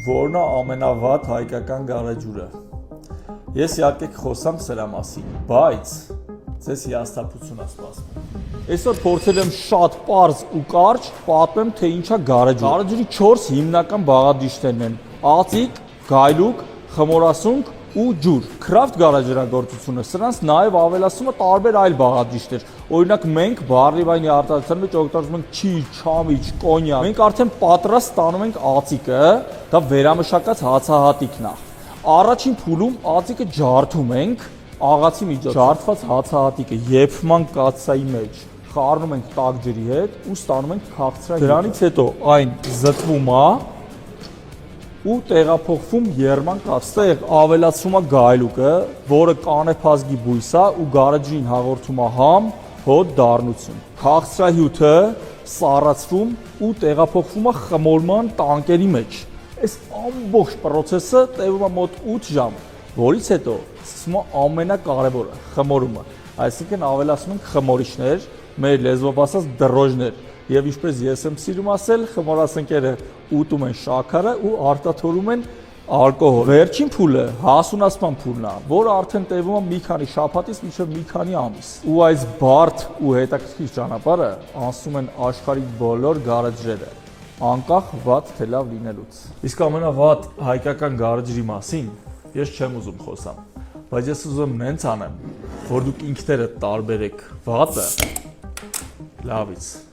Որն է ամենավատ հայկական գարեջուրը։ Ես իհարկե կխոսամ սրա մասին, բայց ձեզ հիասթափություն է սպասվում։ Այսօր փորձել եմ շատ պարզ ու կարճ պատմեմ, թե ինչ է գարեջուր։ Գարեջուրի 4 հիմնական բաղադրիչներն են՝ ածիկ, գայլուկ, խմորասունկ ու ջուր։ Craft գարեջրագործությունը սրանց նաև ավելացնում է տարբեր այլ բաղադրիչներ։ Օրինակ մենք բարի վայնի արտադրության մեջ օգտագործում ենք չիլ, չամիչ, կոնյակ։ Մենք արդեն պատրաստ ստանում ենք ածիկը, դա վերամշակած հացահատիկն է։ Առաջին փուլում ածիկը ջարդում ենք աղացի միջոցով։ Ջարդված հացահատիկը եփման կաթսայի մեջ խառնում ենք տաք ջրի հետ ու ստանում ենք քաղցրահյութ։ Դրանից հետո այն զտվում է ու տեղափոխվում եռման կաթսայով ավելացվում է գայլուկը, որը կանեփազգի բույս է ու գարեջրին հաղորդում է համ, հոտ, դառնություն։ Քաղցրահյութը սառացվում ու տեղափոխվում է խմորման տանկերի մեջ։ Այս ամբողջ process-ը տևում է մոտ 8 ժամ, որից հետո սկսվում է ամենակարևորը՝ խմորումը։ Այսինքն ավելացնում ենք խմորիչներ, մեր լեզվով ասած դրոժներ։ Եվ ինչպես ես եմ սիրում ասել, խմորասնկերը ուտում են շաքարը ու արտաթորում են ալկոհոլ։ Վերջին փուլը հասունացման փուլն է, որը արդեն տևում է մի քանի շաբաթից մինչև մի քանի ամիս։ Ու այս բարդ ու հետաքրքիր ճանապարհը անցնում են աշխարհի բոլոր գարեջրերը, անկախ վատ թե լավ լինելուց։ Իսկ ամենավատ հայկական գարեջրի մասին ես չեմ ուզում խոսամ, բայց ես ուզում եմ նենց անեմ, որ դուք ինքներդ տարբերեք վատը լավից։